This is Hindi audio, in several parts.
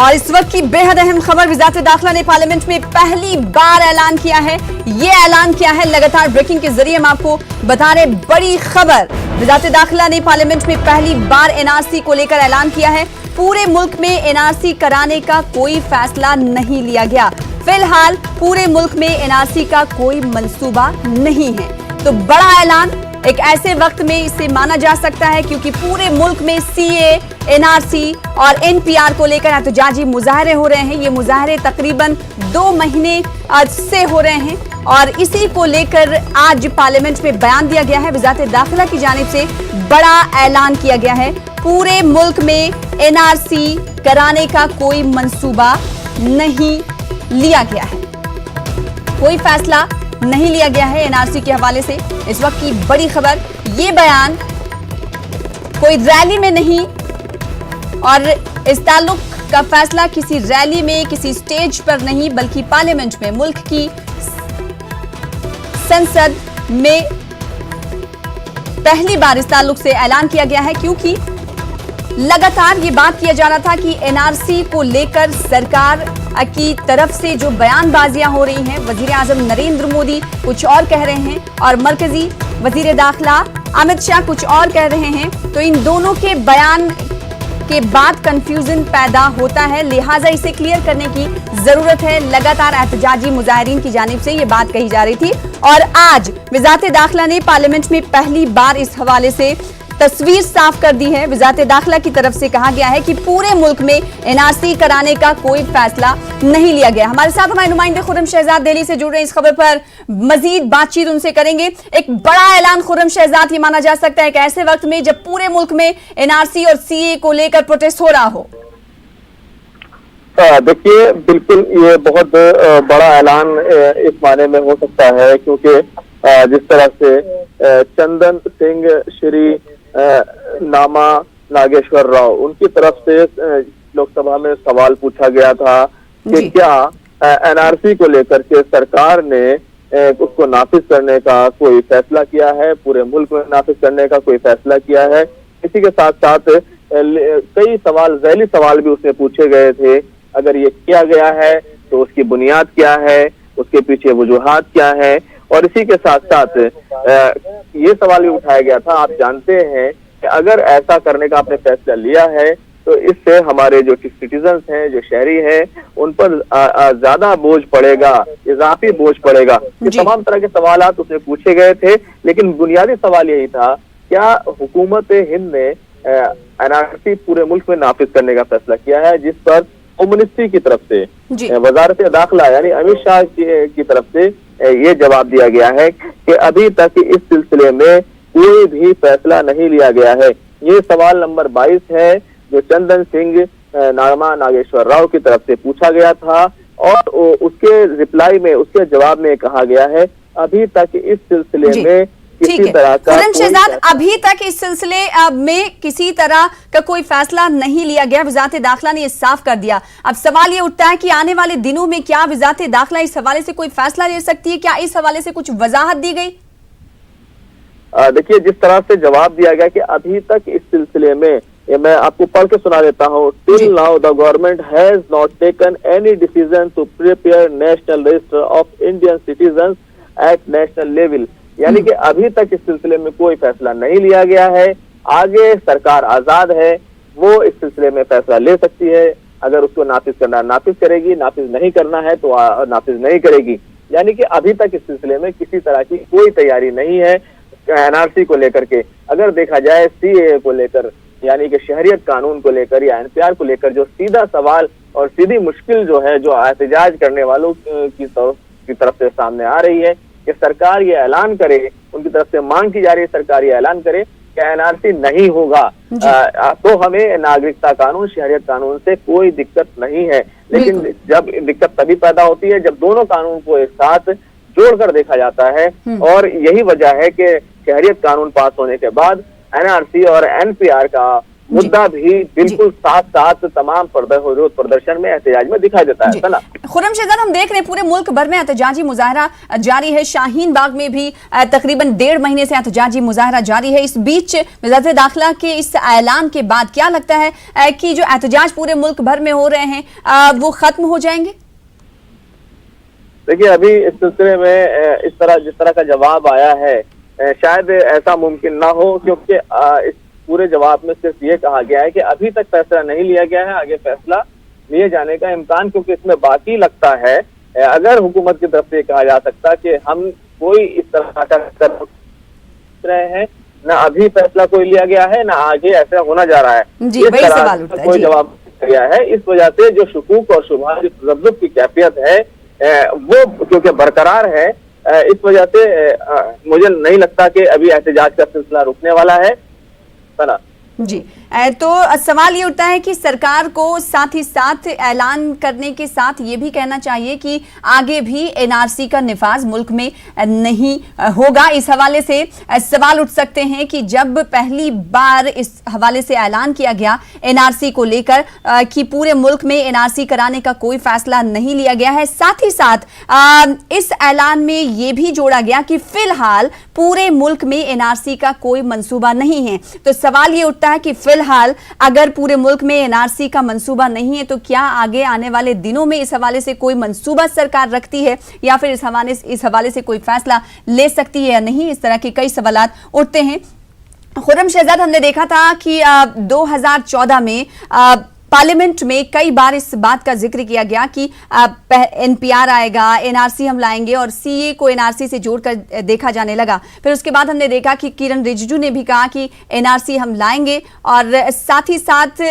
और इस वक्त की बेहद अहम खबर, वज़ारत दाखिला ने पार्लियामेंट में पहली बार ऐलान किया है। ये ऐलान किया है लगातार ब्रेकिंग के जरिए हम आपको बता रहे बड़ी खबर। वज़ारत दाखिला ने पार्लियामेंट में पहली बार एनआरसी को लेकर ऐलान किया है। पूरे मुल्क में एनआरसी कराने का कोई फैसला नहीं लिया गया। फिलहाल पूरे मुल्क में एनआरसी का कोई मंसूबा नहीं है। तो बड़ा ऐलान एक ऐसे वक्त में इसे माना जा सकता है क्योंकि पूरे मुल्क में सीए, एनआरसी और एनपीआर को लेकर एहतजाजी मुजाहरे हो रहे हैं। ये मुजाहरे तकरीबन 2 महीने से हो रहे हैं और इसी को लेकर आज पार्लियामेंट में बयान दिया गया है। वज़ारत दाखिला की जानिब से बड़ा ऐलान किया गया है। पूरे मुल्क में एनआरसी कराने का कोई मंसूबा नहीं लिया गया है, कोई फैसला नहीं लिया गया है एनआरसी के हवाले से। इस वक्त की बड़ी खबर, ये बयान कोई रैली में नहीं और इस ताल्लुक का फैसला किसी रैली में, किसी स्टेज पर नहीं, बल्कि पार्लियामेंट में, मुल्क की संसद में पहली बार इस ताल्लुक से ऐलान किया गया है। क्योंकि लगातार ये बात किया जा रहा था कि एनआरसी को लेकर सरकार की तरफ से जो बयानबाजियां हो रही हैं, वजीर आजम नरेंद्र मोदी कुछ और कह रहे हैं और मरकजी वजीर दाखिला अमित शाह कुछ और कह रहे हैं। तो इन दोनों के बयान के बाद कंफ्यूजन पैदा होता है, लिहाजा इसे क्लियर करने की जरूरत है। लगातार एहतजाजी मुजाहिरीन की जानिब से ये बात कही जा रही थी और आज वज़ारत दाखिला ने पार्लियामेंट में पहली बार इस हवाले से तस्वीर साफ कर दी है। वज़ारत दाखिला की तरफ से कहा गया है कि पूरे मुल्क में एनआरसी कराने का कोई फैसला नहीं लिया गया। हमारे साथ हमारे नुमाइंदे खुर्रम शहजाद दिल्ली से जुड़ रहे हैं। इस खबर पर मजीद बातचीत उनसे करेंगे। एक बड़ा ऐलान खुर्रम शहजाद, ये माना जा सकता है कि ऐसे वक्त में जब पूरे मुल्क में एनआरसी और सीए को लेकर प्रोटेस्ट हो रहा हो। देखिए, बिल्कुल ये बहुत बड़ा ऐलान इस माने में हो सकता है क्योंकि जिस तरह से चंदन सिंह, श्री नामा नागेश्वर राव, उनकी तरफ से लोकसभा में सवाल पूछा गया था कि क्या एनआरसी को लेकर के सरकार ने उसको नाफिज करने का कोई फैसला किया है, पूरे मुल्क में नाफिज करने का कोई फैसला किया है। इसी के साथ साथ कई सवाल, ज़ैली सवाल भी उससे पूछे गए थे। अगर ये किया गया है तो उसकी बुनियाद क्या है, उसके पीछे वजूहात क्या है, और इसी के साथ साथ ये सवाल भी उठाया गया था, आप जानते हैं कि अगर ऐसा करने का आपने फैसला लिया है तो इससे हमारे जो सिटीजन्स हैं, जो शहरी हैं, उन पर ज्यादा बोझ पड़ेगा, इजाफी बोझ पड़ेगा। ये तमाम तरह के सवालात उसने पूछे गए थे, लेकिन बुनियादी सवाल यही था, क्या हुकूमत हिंद ने एनआरसी पूरे मुल्क में नाफिज करने का फैसला किया है, जिस पर होम मिनिस्ट्री की तरफ से, वजारत दाखिला यानी अमित शाह की तरफ से ये जवाब दिया गया है कि अभी तक इस सिलसिले में कोई भी फैसला नहीं लिया गया है। ये सवाल नंबर 22 है जो चंदन सिंह, नामा नागेश्वर राव की तरफ से पूछा गया था और उसके रिप्लाई में, उसके जवाब में कहा गया है अभी तक इस सिलसिले में किसी तरह का, खुर्रम शहजाद, अभी तक इस सिलसिले में किसी तरह का कोई फैसला नहीं लिया गया। वज़ारत दाखिला ने ये साफ कर दिया। अब सवाल ये उठता है कि आने वाले दिनों में क्या वज़ारत दाखिला इस हवाले से कोई फैसला ले सकती है? क्या इस हवाले से कुछ वजाहत दी गई? देखिए, जिस तरह से जवाब दिया गया कि अभी तक इस सिलसिले में, मैं आपको पढ़ के सुना देता हूँ। Till now the government has not taken any decision to prepare national register of Indian citizen at national level. यानी कि अभी तक इस सिलसिले में कोई फैसला नहीं लिया गया है। आगे सरकार आजाद है, वो इस सिलसिले में फैसला ले सकती है। अगर उसको नाफिज करना नाफिज करेगी, नाफिज नहीं करना है तो नाफिज नहीं करेगी। यानी कि अभी तक इस सिलसिले में किसी तरह की कोई तैयारी नहीं है एनआरसी को लेकर के। अगर देखा जाए सीए को लेकर, यानी कि शहरियत कानून को लेकर या एनपीआर को लेकर, जो सीधा सवाल और सीधी मुश्किल जो है, जो एहतजाज करने वालों की तरफ से सामने आ रही है कि सरकार ये ऐलान करे, उनकी तरफ से मांग की जा रही है सरकार ये ऐलान करे कि एनआरसी नहीं होगा तो हमें नागरिकता कानून, शहरियत कानून से कोई दिक्कत नहीं है। लेकिन जब दिक्कत तभी पैदा होती है जब दोनों कानून को एक साथ जोड़कर देखा जाता है, और यही वजह है कि शहरियत कानून पास होने के बाद एनआरसी और एनपीआर का मुद्दा भी बिल्कुल साथ साथ तमाम विरोध प्रदर्शन में एहतजाज में दिखाई देता है ना। खुर्रम शहजाद, हम देख रहे हैं पूरे मुल्क भर में एहतजाजी मुजाहरा जारी है। शाहीन बाग में भी तकरीबन 1.5 महीने से एहतजाजी मुजाहरा जारी है। इस बीच वज़ारत दाखिला के इस ऐलान के बाद क्या लगता है कि जो एहतजाज पूरे मुल्क भर में हो रहे हैं वो खत्म हो जाएंगे? देखिए, अभी इस सिलसिले में जिस तरह का जवाब आया है, शायद ऐसा मुमकिन ना हो, क्योंकि इस पूरे जवाब में सिर्फ ये कहा गया है कि अभी तक फैसला नहीं लिया गया है, आगे फैसला लिए जाने का इम्कान, क्योंकि इसमें बाकी लगता है अगर हुकूमत की तरफ से कहा जा सकता कि हम कोई इस तरह का कर रहे हैं, ना अभी फैसला कोई लिया गया है, ना आगे ऐसा होना जा रहा है। जी, वही सवाल उठता है। कोई जवाब गया है, इस वजह से जो शुकूक और शुबहा, जो तजब्जुब की कैफियत है वो क्योंकि बरकरार है, इस वजह से मुझे नहीं लगता कि अभी एहतजाज का सिलसिला रुकने वाला है ना। जी, तो सवाल ये उठता है कि सरकार को साथ ही साथ ऐलान करने के साथ ये भी कहना चाहिए कि आगे भी एनआरसी का निफाज मुल्क में नहीं होगा। इस हवाले से सवाल उठ सकते हैं कि जब पहली बार इस हवाले से ऐलान किया गया एनआरसी को लेकर कि पूरे मुल्क में एनआरसी कराने का कोई फैसला नहीं लिया गया है, साथ ही साथ इस ऐलान में ये भी जोड़ा गया कि फिलहाल पूरे मुल्क में एनआरसी का कोई मंसूबा नहीं है। तो सवाल ये उठता है कि फिलहाल अगर पूरे मुल्क में एनआरसी का मंसूबा नहीं है तो क्या आगे आने वाले दिनों में इस हवाले से कोई मंसूबा सरकार रखती है, या फिर इस हवाले से कोई फैसला ले सकती है या नहीं? इस तरह के कई सवालात उठते हैं। खुर्रम शहजाद, हमने देखा था कि 2014 में पार्लियामेंट में कई बार इस बात का जिक्र किया गया कि एनपीआर आएगा, एनआरसी हम लाएंगे, और सीए को एनआरसी से जोड़कर देखा जाने लगा। फिर उसके बाद हमने देखा कि किरण रिजिजू ने भी कहा कि एनआरसी हम लाएंगे, और साथ ही साथ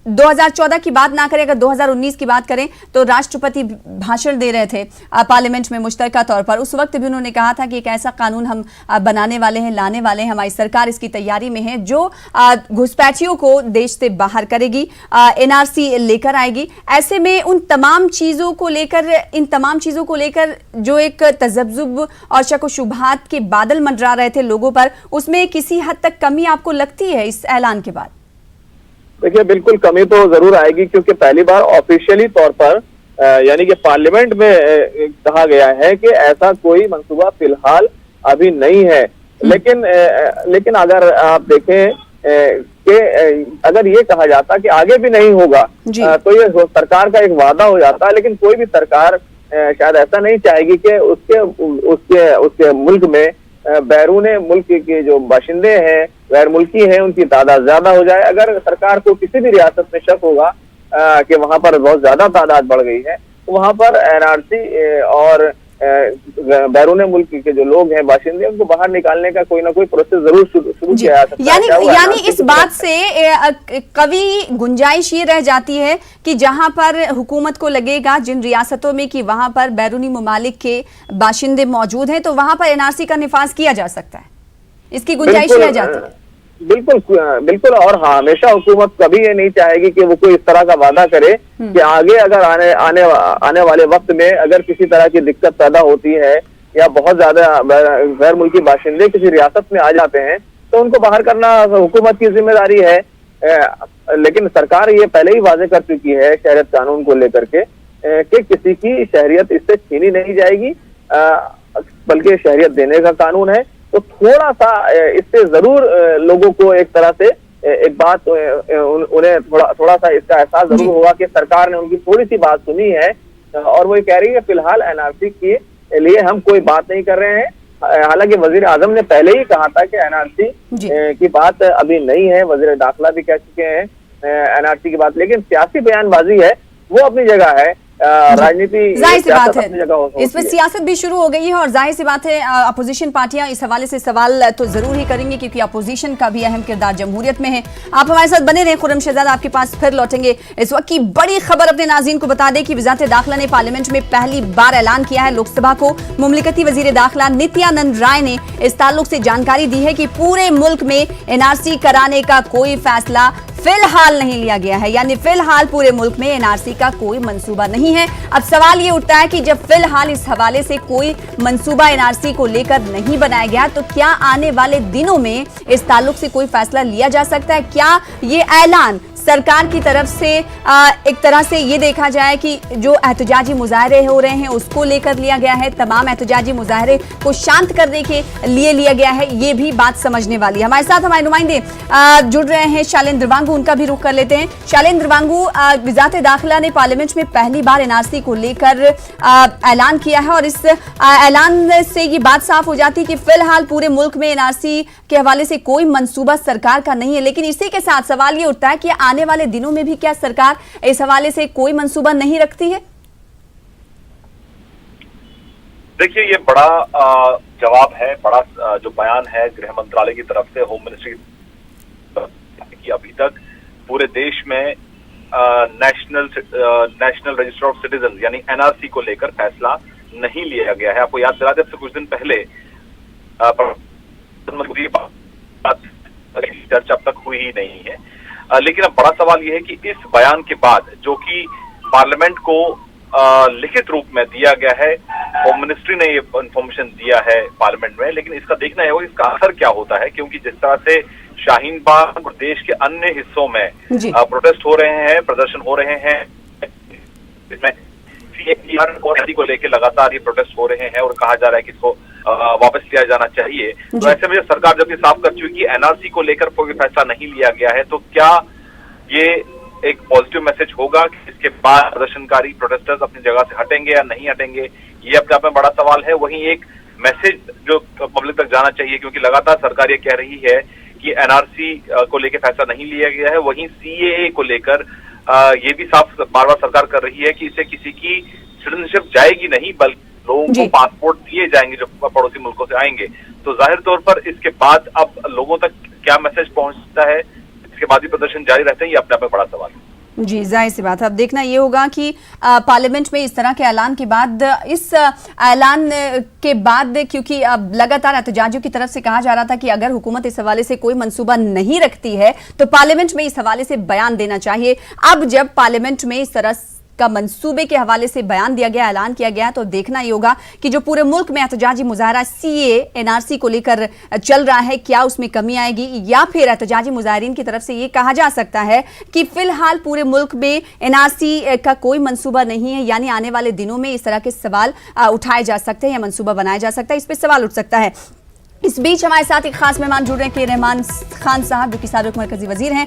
2014 की बात ना करें, अगर 2019 की बात करें तो राष्ट्रपति भाषण दे रहे थे पार्लियामेंट में मुश्तरका तौर पर। उस वक्त भी उन्होंने कहा था कि एक ऐसा कानून हम बनाने वाले हैं, लाने वाले हैं, हमारी सरकार इसकी तैयारी में है, जो घुसपैठियों को देश से बाहर करेगी, एनआरसी लेकर आएगी। ऐसे में इन तमाम चीज़ों को लेकर जो एक तजब्जुब और शक व शुबहात के बादल मंडरा रहे थे लोगों पर, उसमें किसी हद तक कमी आपको लगती है इस ऐलान के बाद? देखिए, बिल्कुल कमी तो जरूर आएगी, क्योंकि पहली बार ऑफिशियली तौर पर यानी कि पार्लियामेंट में कहा गया है कि ऐसा कोई मंसूबा फिलहाल अभी नहीं है। लेकिन अगर आप देखें कि अगर ये कहा जाता कि आगे भी नहीं होगा तो ये सरकार का एक वादा हो जाता है। लेकिन कोई भी सरकार शायद ऐसा नहीं चाहेगी कि उसके मुल्क में बैरून मुल्क के जो बाशिंदे हैं, गैर मुल्की हैं, उनकी तादाद ज्यादा हो जाए। अगर सरकार को किसी भी रियासत में शक होगा कि वहां पर बहुत ज्यादा तादाद बढ़ गई है, तो वहां पर एनआरसी और बैरून मुल्क के जो लोग हैं, बाशिंदे, उनको बाहर निकालने का कोई ना कोई प्रोसेस जरूर शुरू किया जा सकता है। यानी इस बात से कभी गुंजाइश ये रह जाती है कि जहां पर हुकूमत को लगेगा जिन रियासतों में कि वहां पर बैरूनी ममालिक के बाशिंदे मौजूद हैं, तो वहां पर एनआरसी का निफाज किया जा सकता है, इसकी गुंजाइश रह जाती है। बिल्कुल। और हाँ, हमेशा हुकूमत कभी ये नहीं चाहेगी कि वो कोई इस तरह का वादा करे कि आगे अगर आने वाले वक्त में अगर किसी तरह की दिक्कत पैदा होती है या बहुत ज्यादा गैर मुल्की बाशिंदे किसी रियासत में आ जाते हैं, तो उनको बाहर करना हुकूमत की जिम्मेदारी है। लेकिन सरकार ये पहले ही वाजे कर चुकी है शहरियत कानून को लेकर के कि किसी की शहरियत इससे छीनी नहीं जाएगी, बल्कि शहरियत देने का कानून है। तो थोड़ा सा इससे जरूर लोगों को एक तरह से एक बात उन्हें थोड़ा सा इसका एहसास जरूर होगा कि सरकार ने उनकी थोड़ी सी बात सुनी है, और वो ये कह रही है फिलहाल एनआरसी के लिए हम कोई बात नहीं कर रहे हैं। हालांकि वजीर आजम ने पहले ही कहा था कि एनआरसी की बात अभी नहीं है, वजीर दाखिला भी कह चुके हैं एनआरसी की बात। लेकिन सियासी बयानबाजी है वो अपनी जगह है, राजनीति जाहिर सी बात है, इसमें सियासत भी शुरू हो गई है, और जाहिर सी बात है अपोजिशन पार्टियां इस हवाले से सवाल तो जरूर ही करेंगी, क्योंकि अपोजिशन का भी अहम किरदार जमहूरियत में है। आप हमारे साथ बने रहे। खुर्रम शहजाद, आपके पास फिर लौटेंगे। इस वक्त की बड़ी खबर अपने नाज़रीन को बता दें कि वज़ारत दाखिला ने पार्लियामेंट में पहली बार ऐलान किया है लोकसभा को। मुमलिकती वजीर दाखिला नित्यानंद राय ने इस ताल्लुक से जानकारी दी है कि पूरे मुल्क में एनआरसी कराने का कोई फैसला फिलहाल नहीं लिया गया है, यानी फिलहाल पूरे मुल्क में एनआरसी का कोई मंसूबा नहीं है। अब सवाल ये उठता है कि जब फिलहाल इस हवाले से कोई मंसूबा एनआरसी को लेकर नहीं बनाया गया, तो क्या आने वाले दिनों में इस ताल्लुक से कोई फैसला लिया जा सकता है? क्या ये ऐलान सरकार की तरफ से एक तरह से ये देखा जाए कि जो एहतजाजी मुजाहरे हो रहे हैं उसको लेकर लिया गया है, तमाम एहतजाजी मुजाहरे को शांत करने के लिए लिया गया है, ये भी बात समझने वाली है। हमारे साथ हमारे नुमाइंदे जुड़ रहे हैं, शैलेंद्र वांगू, उनका भी रुख कर लेते हैं। शैलेंद्र वांगू, वजारत दाखिला ने पार्लियामेंट में पहली बार एनआरसी को लेकर ऐलान किया है और इस ऐलान से ये बात साफ हो जाती है कि फिलहाल पूरे मुल्क में एनआरसी के हवाले से कोई मंसूबा सरकार का नहीं है। लेकिन इसी के साथ सवाल ये उठता है कि आने वाले दिनों में भी क्या सरकार इस हवाले से कोई मंसूबा नहीं रखती है? देखिए, ये बड़ा जवाब है, बड़ा जो बयान है गृह मंत्रालय की तरफ से, होम मिनिस्ट्री की अभी तक पूरे देश में नेशनल रजिस्टर ऑफ सिटीजन यानी एनआरसी को लेकर फैसला नहीं लिया गया है। आपको याद दिला दें, कुछ दिन पहले प्रधानमंत्री चर्चा अब तक हुई ही नहीं है। लेकिन अब बड़ा सवाल यह है कि इस बयान के बाद जो कि पार्लियामेंट को लिखित रूप में दिया गया है, होम मिनिस्ट्री ने ये इंफॉर्मेशन दिया है पार्लियामेंट में, लेकिन इसका देखना है वो इसका असर क्या होता है, क्योंकि जिस तरह से शाहीन बाग और देश के अन्य हिस्सों में प्रोटेस्ट हो रहे हैं, प्रदर्शन हो रहे हैं, इसमें सीएए को लेकर लगातार ये प्रोटेस्ट हो रहे हैं और कहा जा रहा है कि इसको वापस लिया जाना चाहिए। तो ऐसे में सरकार जब ये साफ कर चुकी है एनआरसी को लेकर कोई फैसला नहीं लिया गया है, तो क्या ये एक पॉजिटिव मैसेज होगा कि इसके बाद प्रदर्शनकारी प्रोटेस्टर्स अपनी जगह से हटेंगे या नहीं हटेंगे, ये अपने आप में बड़ा सवाल है। वहीं एक मैसेज जो पब्लिक तक जाना चाहिए, क्योंकि लगातार सरकार ये कह रही है कि एनआरसी को लेकर फैसला नहीं लिया गया है, वहीं सीएए को लेकर ये भी साफ बार बार सरकार कर रही है कि इससे किसी की सिटीजनशिप जाएगी नहीं, बल्कि लोगों को पासपोर्ट दिए जाएंगे जो पड़ोसी मुल्कों से आएंगे। तो जाहिर तौर पर इसके बाद अब लोगों तक क्या मैसेज पहुंचता है, इसके बाद भी प्रदर्शन जारी रहते हैं, ये अपने आप में बड़ा सवाल है। जी, जाहिर सी बात है। अब देखना ये होगा कि पार्लियामेंट में इस तरह के ऐलान के बाद, इस ऐलान के बाद, क्योंकि अब लगातार एहतजाजियों की तरफ से कहा जा रहा था कि अगर हुकूमत इस हवाले से कोई मंसूबा नहीं रखती है तो पार्लियामेंट में इस हवाले से बयान देना चाहिए। अब जब पार्लियामेंट में इस तरह का मंसूबे के हवाले से बयान दिया गया, ऐलान किया गया, तो देखना ये होगा कि जो पूरे मुल्क में एहतजाजी मुजाहरा सीए एनआरसी को लेकर चल रहा है, क्या उसमें कमी आएगी, या फिर एहतजाजी मुजाहरीन की तरफ से ये कहा जा सकता है कि फिलहाल पूरे मुल्क में एनआरसी का कोई मंसूबा नहीं है, यानी आने वाले दिनों में इस तरह के सवाल उठाए जा सकते हैं या मंसूबा बनाया जा सकता है, इस पर सवाल उठ सकता है। इस बीच हमारे साथ एक खास मेहमान जुड़ रहे हैं, के रहमान खान साहब, जो कि साबिक मरकजी वजीर हैं।